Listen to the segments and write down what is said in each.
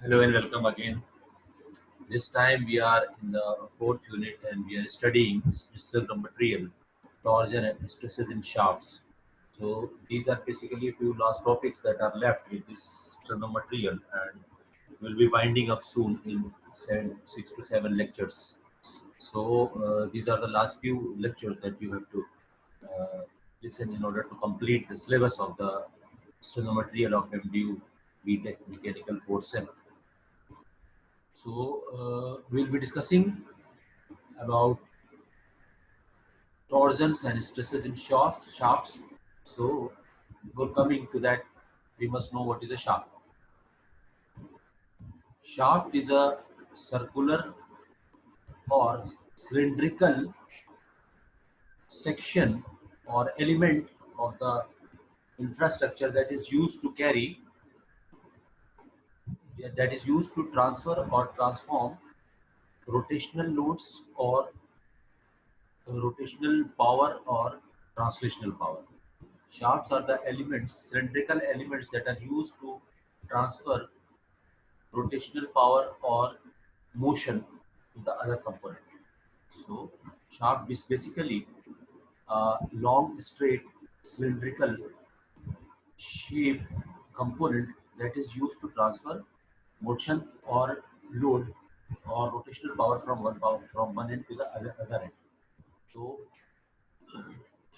Hello and welcome again. This time we are in the fourth unit and we are studying structural material, torsion and stresses in shafts. So these are basically a few last topics that are left with this structural material, and we'll be winding up soon in 6 to 7 lectures. So these are the last few lectures that you have to uh, listen in order to complete the syllabus of the structural material of MDU BTech Mechanical 4 So we'll be discussing about torsions and stresses in shafts. So before coming to that, we must know what is a shaft. Shaft is a circular or cylindrical section or element of the infrastructure that is used to carry, that is used to transfer or transform rotational loads or rotational power or translational power. Shafts are the elements, cylindrical elements that are used to transfer rotational power or motion to the other component. So, shaft is basically a long, straight, cylindrical shaped component that is used to transfer motion or load or rotational power from one end to the other end. So,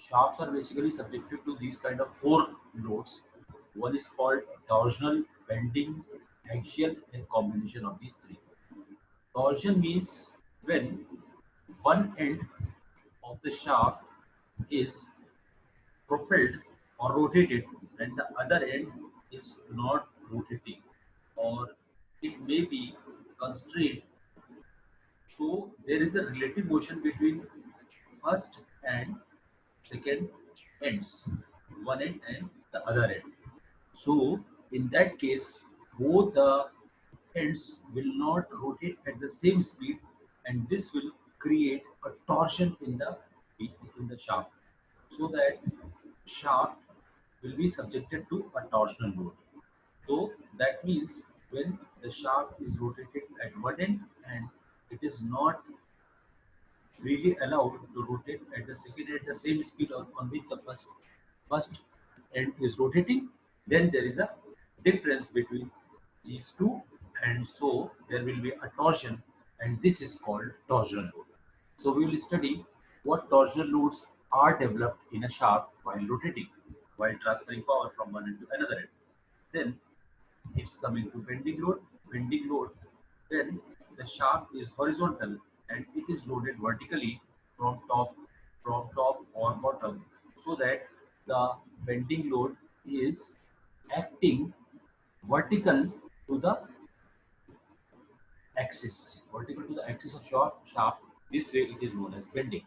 shafts are basically subjected to these kind of four loads. One is called torsional, bending, axial, and combination of these three. Torsion means when one end of the shaft is propelled or rotated and the other end is not rotating, or it may be constrained. So there is a relative motion between first and second ends, one end and the other end. So in that case, both the ends will not rotate at the same speed, and this will create a torsion in the shaft, so that shaft will be subjected to a torsional load. So that means when the shaft is rotated at one end and it is not freely allowed to rotate at the second at the same speed on which the first end is rotating, then there is a difference between these two, and so there will be a torsion, and this is called torsional load. So we will study what torsional loads are developed in a shaft while rotating, while transferring power from one end to another end. Then it's coming to bending load. Bending load, then the shaft is horizontal and it is loaded vertically from top or bottom, so that the bending load is acting vertical to the vertical to the axis of shaft. This way it is known as bending.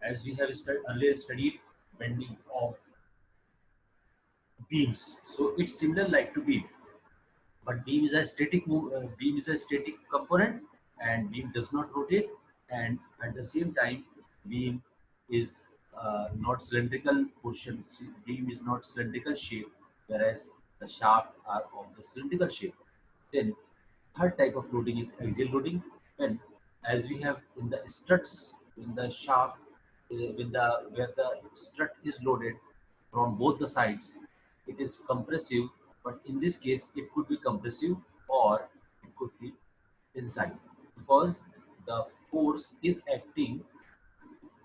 As we have earlier studied bending of beams, so it's similar like to beam. But beam is a beam is a static component, and beam does not rotate, and at the same time beam is not cylindrical portion. Beam is not cylindrical shape, whereas the shaft are of the cylindrical shape. Then third type of loading is axial loading, when, as we have in the struts in the shaft, with the where the strut is loaded from both the sides, it is compressive, but in this case it could be compressive or it could be inside, because the force is acting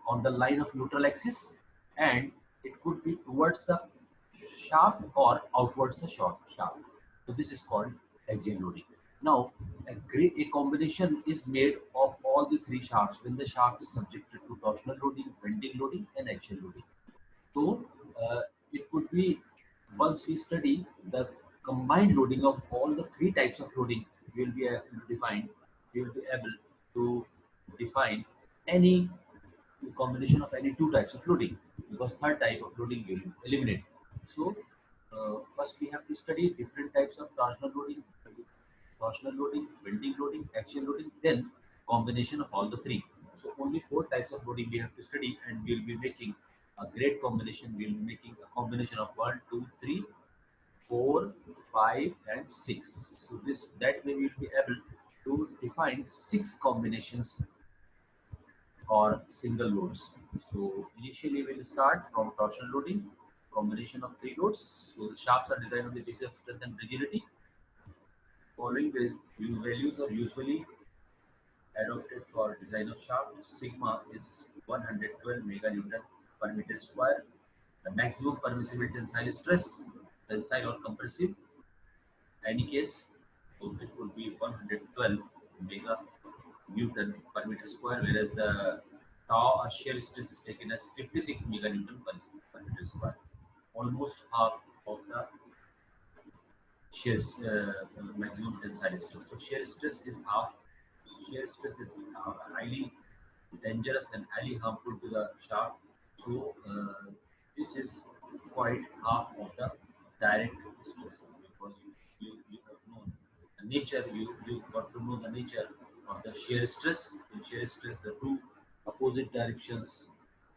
on the line of neutral axis, and it could be towards the shaft or outwards the shaft. So this is called axial loading. Now, a combination is made of all the three shafts when the shaft is subjected to torsional loading, bending loading, and axial loading. So it could be, once we study the combined loading of all the three types of loading, we will be able to define any combination of any two types of loading, because third type of loading will eliminate. So first we have to study different types of torsional loading, bending loading, axial loading, then combination of all the three. So only four types of loading we have to study, and we will be making a great combination. We will be making a combination of one, two, three, 4, 5, and 6. So this that way we will be able to define 6 combinations or single loads. So initially we will start from torsion loading, combination of 3 loads. So the shafts are designed on the basis of strength and rigidity. Following values are usually adopted for design of shaft. Sigma is 112 meganewton per meter square. The maximum permissible tensile stress, tensile or compressive, any case, so it would be 112 mega Newton per meter square, whereas the tau or shear stress is taken as 56 mega Newton per meter square, almost half of the shear maximum tensile stress. So shear stress is half. Shear stress is highly dangerous and highly harmful to the shaft. So this is quite half of the direct stresses because you have known the nature, you got to know the nature of the shear stress. In shear stress, the two opposite directions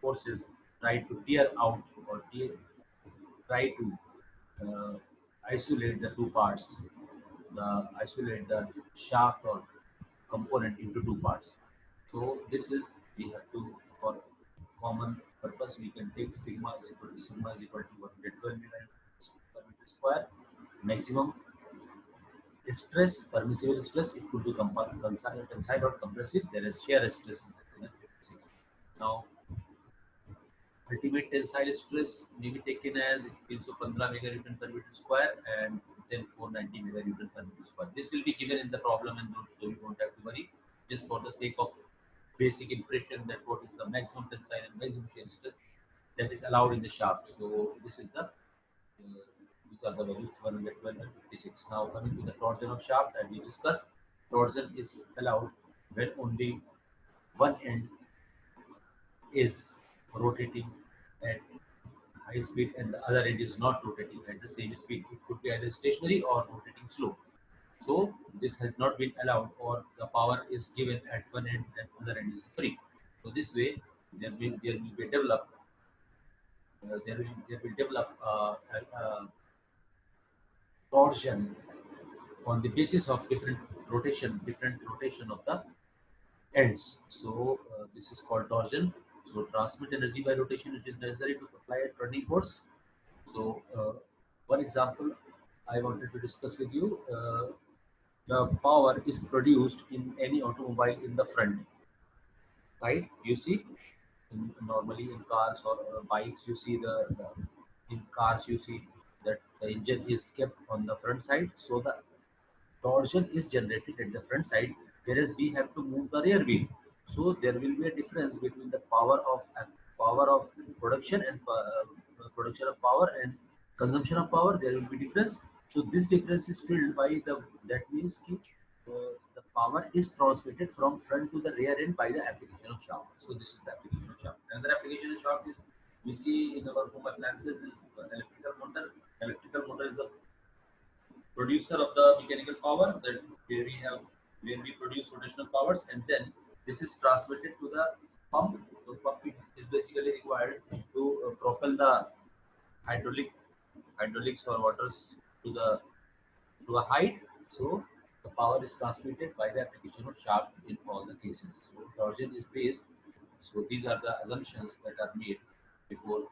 forces try to tear out or try to uh, isolate the two parts, isolate the shaft or component into two parts. So this is we have to for common purpose we can take sigma is equal to 112 per meter square. Maximum stress, permissible stress, it could be tensile or compressive. There is shear stress is 56. Now ultimate tensile stress may be taken as 315 meganewton per meter square and then 490 meganewton per meter square. This will be given in the problem and notes, so you don't have to worry. Just for the sake of basic impression that what is the maximum tensile and maximum shear stress that is allowed in the shaft. So this is the these are the values 112 and 56. Now coming to the torsion of shaft, as we discussed, torsion is allowed when only one end is rotating at high speed and the other end is not rotating at the same speed. It could be either stationary or rotating slow. So this has not been allowed or the power is given at one end and other end is free. So this way there will be develop there will develop torsion on the basis of different rotation of the ends. So this is called torsion. So transmit energy by rotation. It is necessary to apply a turning force. So one example I wanted to discuss with you. The power is produced in any automobile in the front side. You see, normally in cars or bikes, you see in cars you see that the engine is kept on the front side. So the torsion is generated at the front side, whereas we have to move the rear wheel. So there will be a difference between the power of production and production of power and consumption of power. There will be difference. So this difference is filled by the that means ki, the power is transmitted from front to the rear end by the application of shaft. So this is the application of shaft. Another application of shaft is we see in our home appliances is electrical motor. Electrical motor is the producer of the mechanical power that where we produce rotational powers and then this is transmitted to the pump. So pump is basically required to propel the hydraulic hydraulics or waters to the to a height. So the power is transmitted by the application of shaft in all the cases. So torsion is based. So these are the assumptions that are made before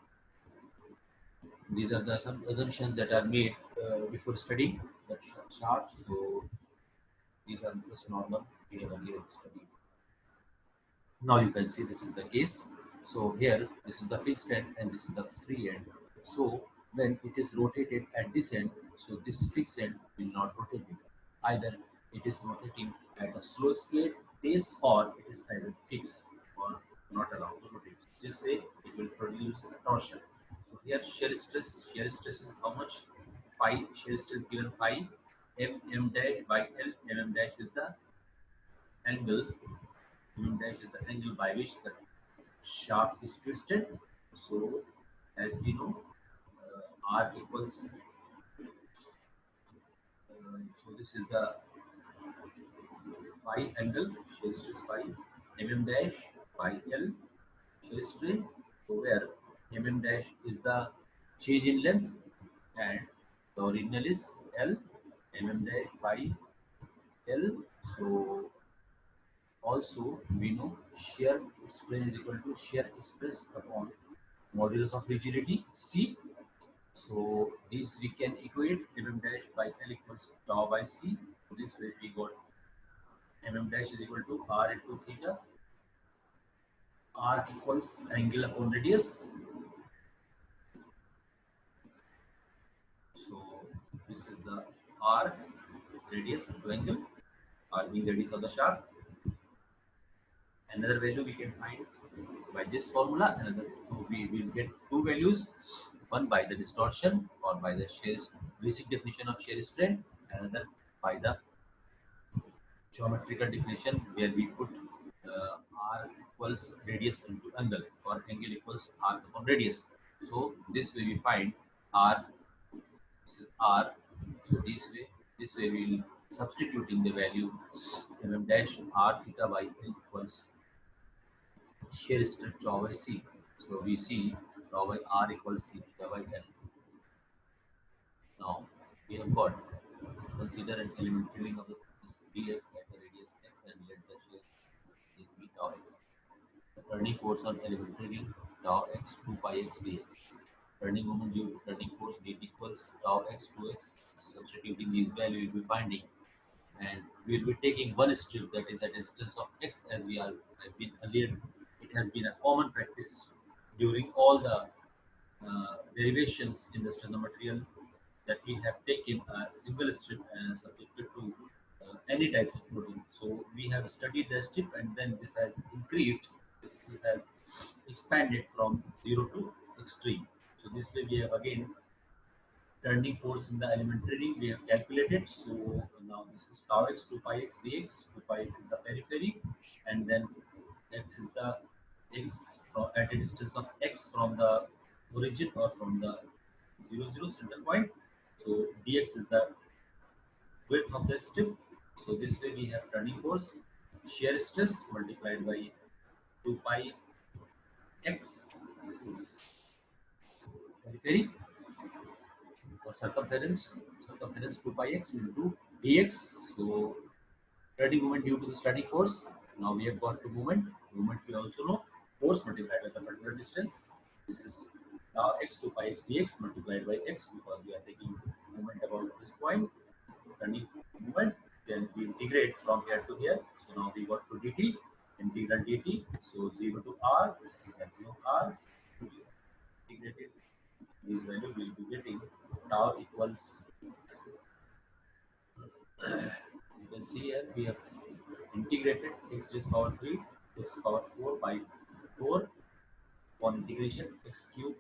these are the some assumptions that are made before studying the shaft. So these are just normal we have earlier studied. Now you can see this is the case. So here this is the fixed end and this is the free end. So when it is rotated at this end, so this fixed end will not rotate it. Either it is rotating at a slow speed pace or it is either fixed or not allowed to rotate. This way it will produce a torsion. So here shear stress is how much? Phi, shear stress given phi, m dash by L, mm dash is the angle dash is the angle by which the shaft is twisted. So, as we know, R equals, so this is the phi angle, shear stress phi, dash by L, shear strain. So, where dash is the change in length and The original is L, mm dash by L. So also we know shear strain is equal to shear stress upon modulus of rigidity C. So these we can equate mm dash by L equals tau by C. So this way we got mm dash is equal to R into theta. R equals angle upon radius. So this is the R radius into angle. R being radius of the shaft. Another value we can find by this formula. Another we will get two values. One by the distortion or by the shear basic definition of shear strain. Another by the geometrical definition where we put r equals radius into angle or angle equals r upon radius. So this way we find r, this is r. So this way we will substituting the value mm dash r theta by L equals shear stress tau by c. So we see tau by r equals c theta by L. Now we have got consider an elementary ring of the thickness dx at the radius x and let the shear is b tau x. The turning force on elementary ring tau x 2 pi x dx. Turning moment due to turning force dt equals tau x 2x. Substituting these values we will be finding, and we will be taking one strip that is at a distance of x as we are have been earlier. It has been a common practice during all the derivations in the material that we have taken a single strip and subjected to any types of loading. So we have studied the strip and then this has increased, this has expanded from 0 to extreme. So this way we have again turning force in the elementary ring we have calculated. So now this is tau x 2 pi x dx. 2 pi x is the periphery and then x is the x from at a distance of x from the origin or from the 0 0 center point. So dx is the width of the strip. So this way we have turning force, shear stress multiplied by 2 pi x. This is periphery or circumference 2 pi x into dx. So turning moment due to the static force. Now we have got to moment. Moment we also know force multiplied by the particular distance. This is now x 2 pi x dx multiplied by x because we are taking moment about this point. Turning moment. Then we integrate from here to here. So now we got to dt. Integral dt. So 0 to r. This is maximum r. So integrated. This value will be getting tau equals, you can see here we have integrated x raised power 3 to x power 4 by 4 on integration x cube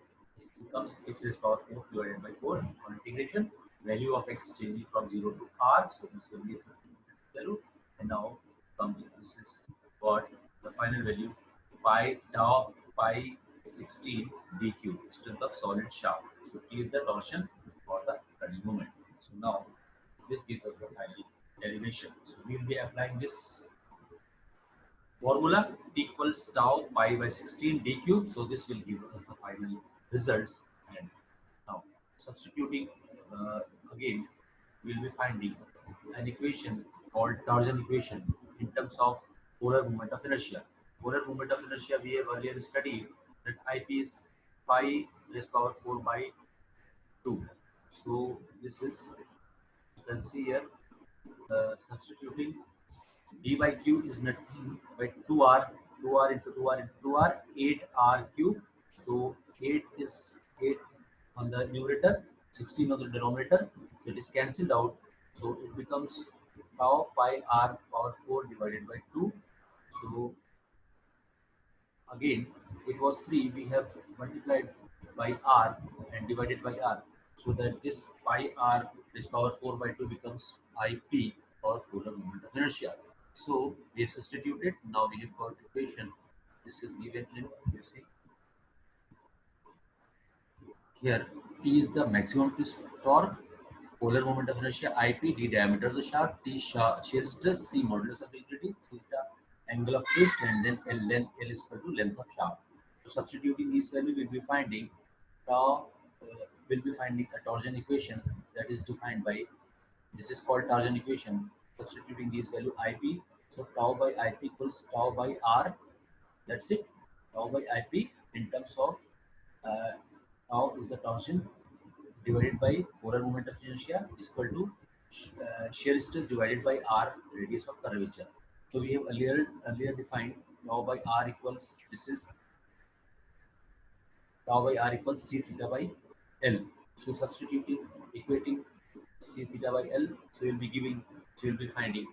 becomes x raised power 4 divided by 4 on integration. Value of x changing from 0 to r. So this will be its value. And now comes this is what the final value pi tau pi 16 d cube strength of solid shaft. So T is the torsion or the turning moment. So now this gives us the final derivation. So we will be applying this formula T equals tau pi by 16 d cube. So this will give us the final results. And now substituting uh, again, we will be finding an equation called torsion equation in terms of polar moment of inertia. Polar moment of inertia we have earlier studied that IP is pi raised power 4 by 2. So this is, you can see here, substituting d by q is nothing but 2r, 2r into 2r into 2r, 8r cube. So 8 is 8 on the numerator, 16 on the denominator. So it is cancelled out. So it becomes tau pi r power 4 divided by 2. So again, it was 3. We have multiplied by r and divided by r. So that this pi r raised power 4 by 2 becomes ip or polar moment of inertia. So we have substituted. Now we have got equation. This is given in, you see here. T is the maximum twist torque, polar moment of inertia, ip, d diameter of the shaft, t shear stress, c modulus of rigidity, theta angle of twist, and then L length, L is equal to length of shaft. So substituting these values, we'll be finding tau, will be finding a torsion equation that is defined by, this is called Tarzan equation. Substituting these value IP, so tau by IP equals tau by R. That's it. Tau by IP in terms of uh, tau is the torsion divided by polar moment of inertia is equal to shear stress divided by R, radius of curvature. So we have earlier defined tau by R equals, this is tau by R equals C theta by L. So substituting, equating C theta by L, so you'll be giving, so you'll be finding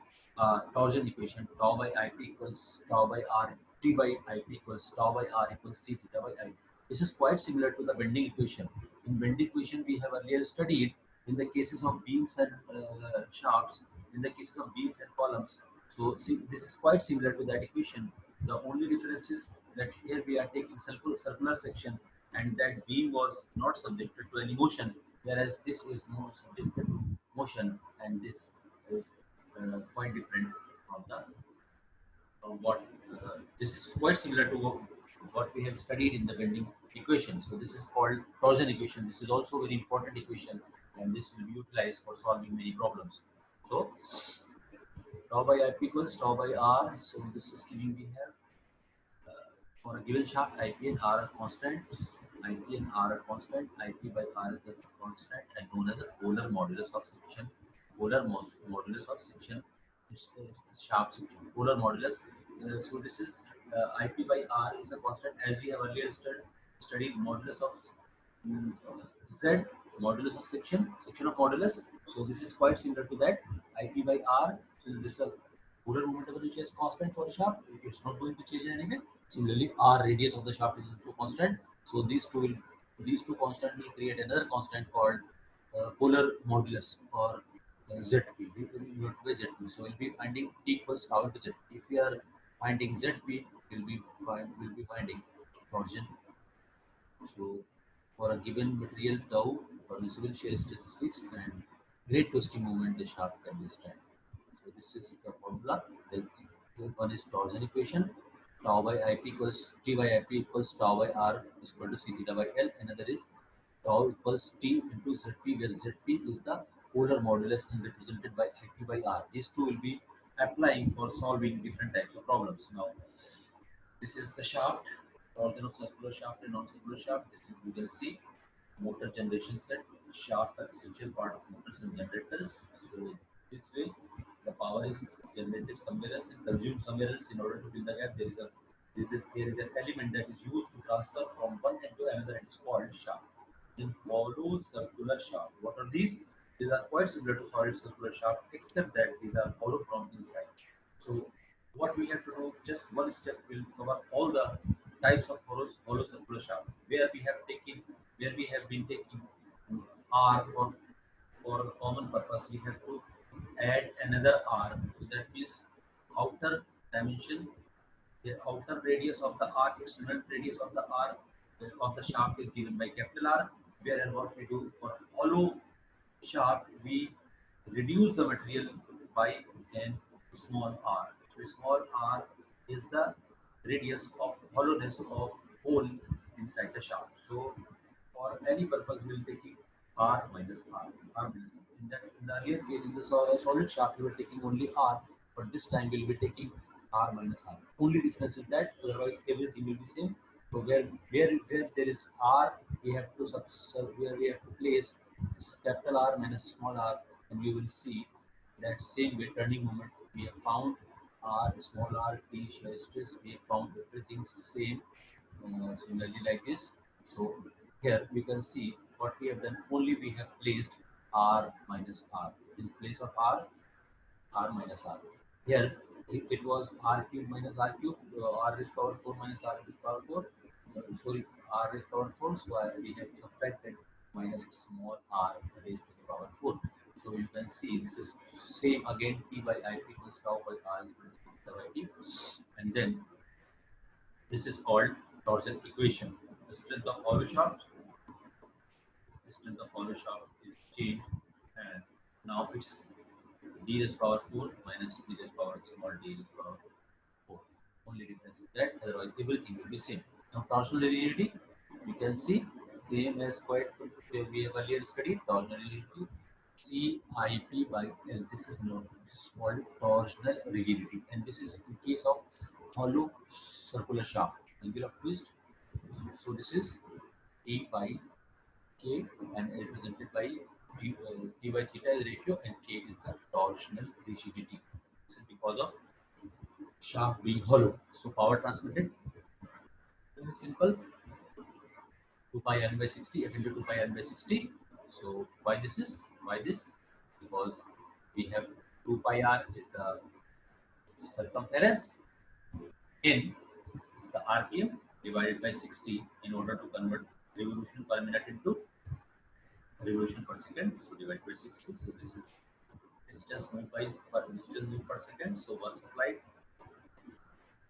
torsion equation, tau by IP equals tau by R, T by IP equals tau by R equals C theta by I. This is quite similar to the bending equation. In bending equation, we have earlier studied in the cases of beams and shafts, in the cases of beams and columns. So see, this is quite similar to that equation. The only difference is that here we are taking circular section, and that beam was not subjected to any motion, whereas this is more subjected to motion, and this is quite different from the what this is quite similar to what we have studied in the bending equation. So this is called torsion equation. This is also a very important equation, and this will be utilized for solving many problems. So tau by IP equals tau by R. So this is giving, we have for a given shaft, IP and R are constant. IP and R are constant. IP by R is just a constant and known as the polar modulus of section. Polar modulus of section is shaft section. Polar modulus. So this is IP by R is a constant, as we have earlier studied modulus of Z, modulus of section of modulus. So this is quite similar to that. IP by R. So this is a polar moment of inertia is constant for the shaft. It's not going to change anything. Similarly, R radius of the shaft is also constant. So these two constant will create another constant called polar modulus, or ZP. By ZP. So we'll be finding T equals tau into ZP. If we are finding ZP, we'll be finding torsion. So for a given material tau, permissible shear stress is fixed and great twisting moment the shaft can withstand. So this is the formula. The one is torsion equation. Tau by IP equals T by IP equals tau by R is equal to C theta by L. Another is tau equals T into ZP, where ZP is the polar modulus and represented by IP by R. These two will be applying for solving different types of problems. Now this is the shaft, organ of circular shaft and non-circular shaft. This is, we will see motor generation set. Shaft are essential part of motors and generators. So this way, the power is generated somewhere else and consumed somewhere else. In order to fill the gap, there is an element that is used to transfer from one end to another, and it's called shaft. In hollow circular shaft, what are these? These are quite similar to solid circular shaft, except that these are hollow from inside. So what we have to do, just one step will cover all the types of hollow circular shaft, where we have been taking R for a common purpose. We have to add another R. So that means outer dimension, the outer radius of the arc, external radius of the arc of the shaft is given by capital R. Whereas what we do for hollow shaft, we reduce the material by an small r. So small r is the radius of hollowness of hole inside the shaft. So for any purpose, we will take r minus r. R minus r. In the earlier case, in the solid shaft, we were taking only r, but this time we will be taking r minus r. Only difference is that otherwise everything will be same. So where there is r, we have to where we have to place capital R minus small r, and you will see that same way turning moment we have found r small r t shear stress, we have found everything same, similarly like this. So here we can see what we have done, only we have placed r minus r in place of r minus r. Here it was r cube minus r cube, r raised power 4 minus r raised power 4. Sorry, r raised power 4. So we have subtracted minus small r raised to the power 4. So you can see this is same again, t by I p equals tau by r equal to theta by t. And then this is called torsion equation. The strength of hollow shaft, the strength of hollow shaft is changed, and now it's d raised power 4 minus d raised power small d raised power 4. Only difference is that, otherwise everything will be same. Now torsional rigidity, we can see same as quite we have earlier studied. Torsional rigidity CIP by L. This is known. This is called torsional rigidity, and this is in case of hollow circular shaft. Angle of twist. So this is E by K, and represented by T by theta is ratio, and K is the torsional rigidity. This is because of shaft being hollow. So power transmitted, very simple, 2 pi n by 60 f into 2 pi n by 60. So why this is, why this, because we have 2 pi r is the circumference, n is the rpm, divided by 60 in order to convert revolution per minute into revolution per second. So divided by 60. So this is distance moved by per distance moved per second. So work supplied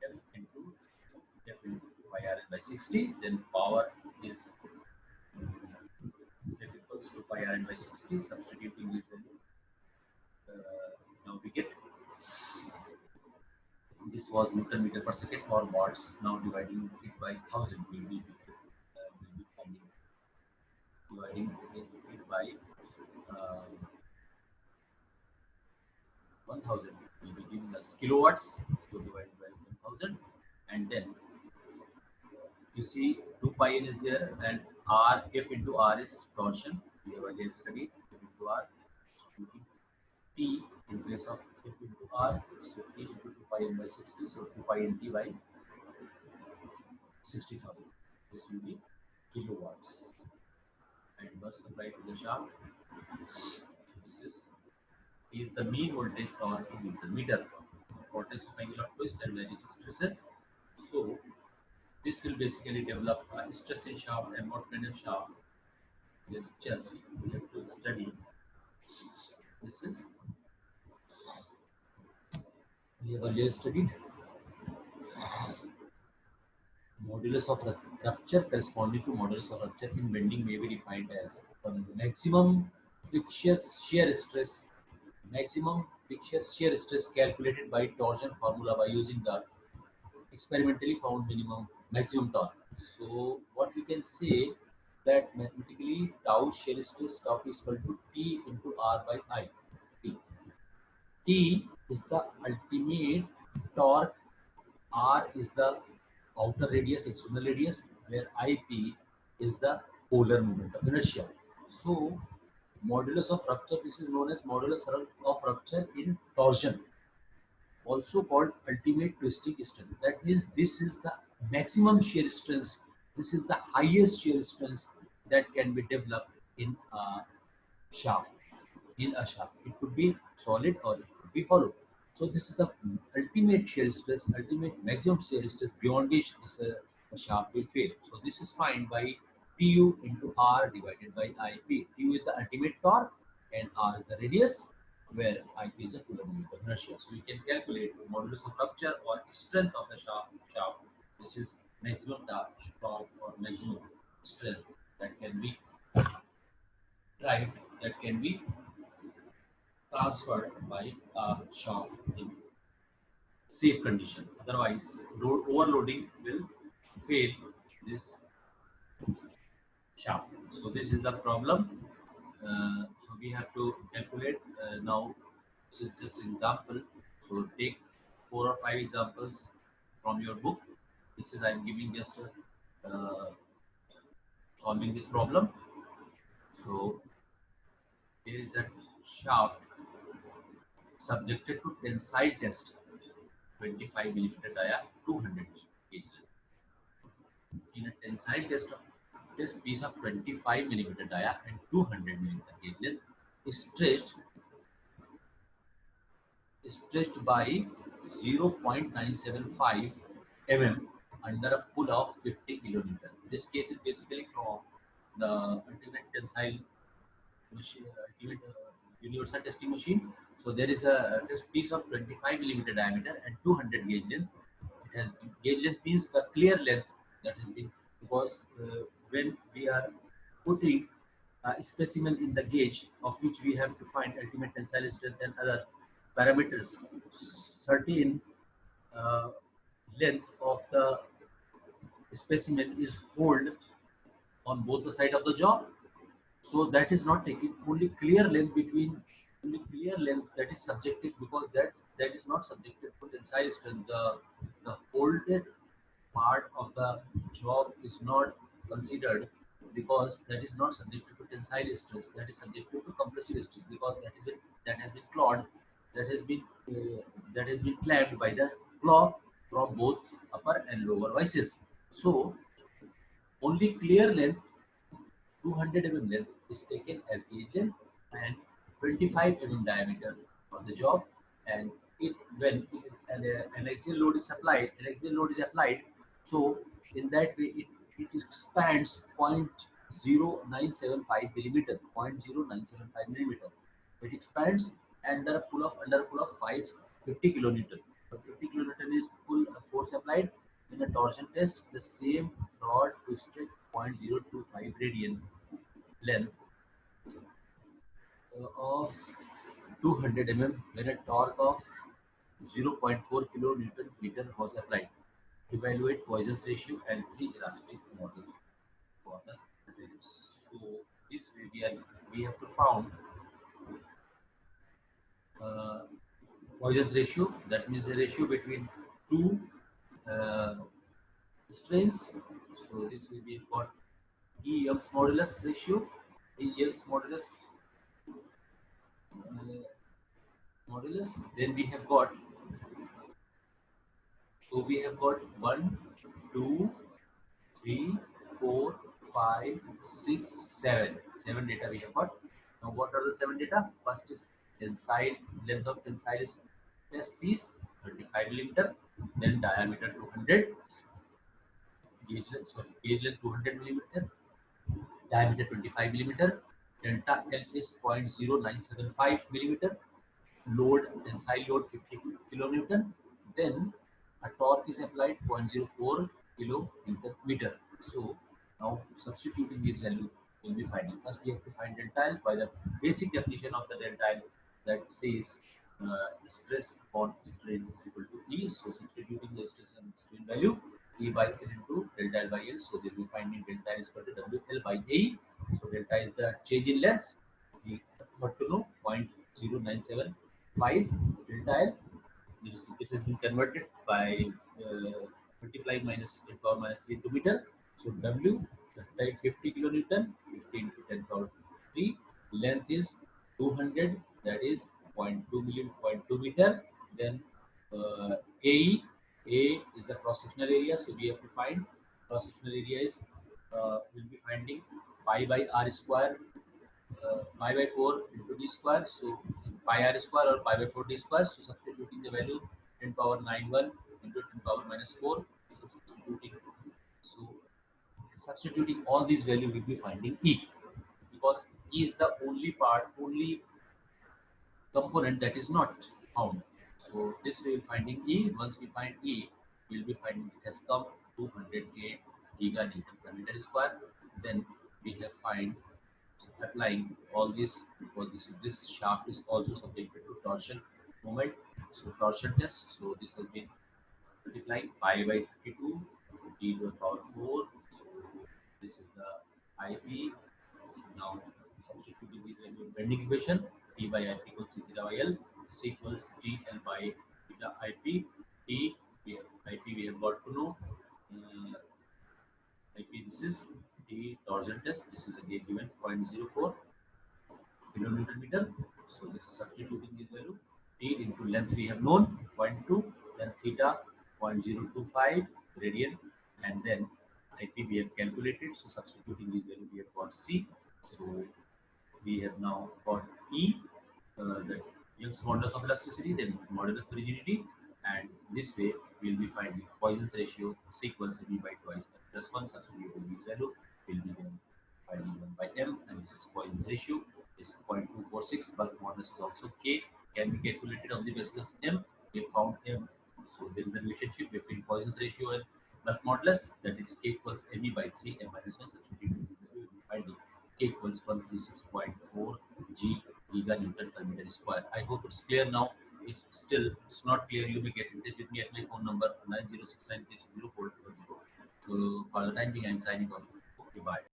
f into pi r by 60. Then power is f equals to pi r by 60. Substituting this value, now we get, this was Newton meter per second or watts. Now dividing it by 1000, we will be finding, dividing it by 1000 will be giving us kilowatts. So divided by 1000, and then you see 2 pi n is there, and r, f into r is torsion. We have again studied f into r. T in place of f into r, so t into 2 pi n by 60. So 2 pi n t by 60,000. This will be kilowatts, and was supplied to the shaft. So this is the mean voltage torque in Newton meter, importance of angle of twist and various stresses. So this will basically develop a stress in shaft, and what kind of shaft is just we have to study. This is, we have earlier studied modulus of rupture corresponding to modulus of rupture in bending may be defined as the maximum frictious shear stress calculated by torsion formula by using the experimentally found maximum torque. So what we can say, that mathematically tau shear stress tau is equal to T into R by I. T. T is the ultimate torque, R is the outer radius, external radius, where IP is the polar moment of inertia. So modulus of rupture, this is known as modulus of rupture in torsion, also called ultimate twisting strength. That means this is the maximum shear strength, this is the highest shear strength that can be developed in a shaft. In a shaft, it could be solid or it could be hollow. So this is the ultimate shear stress, ultimate maximum shear stress beyond which this, the shaft will fail. So this is found by Tu into R divided by IP. Tu is the ultimate torque and R is the radius, where IP is the polar moment of inertia. So we can calculate modulus of rupture or strength of the shaft. This is maximum torque or maximum strength that can be tried, that can be transferred by a shaft in safe condition. Otherwise, overloading will fail this shaft. So this is the problem. So we have to calculate. Now this is just an example. So take 4 or 5 examples from your book. This is, I am giving just solving this problem. So there is a shaft subjected to tensile test, 25 millimeter dia, 200 gauge length. In a tensile test piece of 25 millimeter dia and 200 millimeter gauge length is stretched by 0.975 mm under a pull of 50 kilonewton. This case is basically from the ultimate tensile machine, ultimate universal testing machine. So there is a test piece of 25 millimeter diameter and 200 gauge length. It has, gauge length means the clear length that has been, because when we are putting a specimen in the gauge of which we have to find ultimate tensile strength and other parameters, certain uh, length of the specimen is hold on both the side of the jaw, So that is not taking only clear length between only clear length that is subjective, because that is not subjective to tensile strength. The folded part of the job is not considered, because that is not subjected to tensile stress. That is subjected to compressive stress, because that has been clawed, that has been that has been clamped by the claw from both upper and lower vices. So only clear length 200 length is taken as gauge length, and 25 diameter of the job. And it when an axial load is applied, so in that way it expands 0.0975 millimeter, 0.0975 millimeter. It expands under a pull of 550 kilonewton. But 50 kilonewton is pull force applied. In a torsion test, the same rod twisted 0.025 radian length of 200 when a torque of 0.4 kilonewton meter was applied. Evaluate Poisson's ratio and three elastic models for the materials. So this way we have to found uh, Poisson's ratio. That means the ratio between two uh, strains. So this will be got E Young's modulus ratio. E Young's uh, modulus. Then we have got, so we have got 1, 2, 3, 4, 5, 6, 7. 7 data we have got. Now what are the 7 data? First is tensile, length of tensile test piece 35 millimeter, then diameter 200, gauge length 200 millimeter, diameter 25 millimeter, delta L is 0.0975 millimeter, load tensile load 50 kilonewton, then a torque is applied 0.04 kilonewton meter. So now substituting these values will be finding. First we have to find delta L by the basic definition of the delta L, that says stress upon strain is equal to E. So substituting the stress and strain value, E by L into delta L by L. So they will be finding delta L is equal to WL by A. So delta is the change in length. We got to know 0.0975 delta L. It has been converted by multiplying minus 10 power minus 3 into meter. So W, multiplied 50 kilonewton, 50 into 10 power 3. Length is 200, that is 0.2 meter. Then AE, A is the cross sectional area, so we have to find cross sectional area is we'll be finding pi by r square, pi by 4 into d square. So pi r square or pi by 4 d square. So substituting the value 10 power 91 into 10 power minus 4. So substituting all these values, we'll be finding E, because E is the only component that is not found. So this we will finding E. Once we find E, we will be finding it has come 200 giganewton per meter square. Then we have find applying all this, because this shaft is also subjected to torsion moment. So torsion test. So this has been multiplying pi by 52 d to the power 4. So this is the IP. So now substituting the value in bending equation, T by IP equals C theta by L, C equals GL by theta IP. T IP we have got to know. Uh, IP, this is the torsion test. This is again given 0.04 kilonewton meter. So this is substituting this value. T into length we have known 0.2, then theta 0.025 radian, and then IP we have calculated. So substituting this value, we have got C. So we have now got E, the Young's modulus of elasticity, then modulus of rigidity, and this way we will be finding Poisson's ratio sequence B by twice m plus 1. Substituting this value will be then finding 1 by m, and this is Poisson's ratio is 0.246. Bulk modulus is also K, can be calculated on the basis of m. We found m. So there is a relationship between Poisson's ratio and bulk modulus, that is K equals me by 3 m minus 1. Substituting this value, we will be finding K equals 136.4 G giganewton per meter square. I hope it's clear now. If still it's not clear, you may get in touch with me at my phone number 9069360400. So for the time being, I'm signing off. Okay, bye.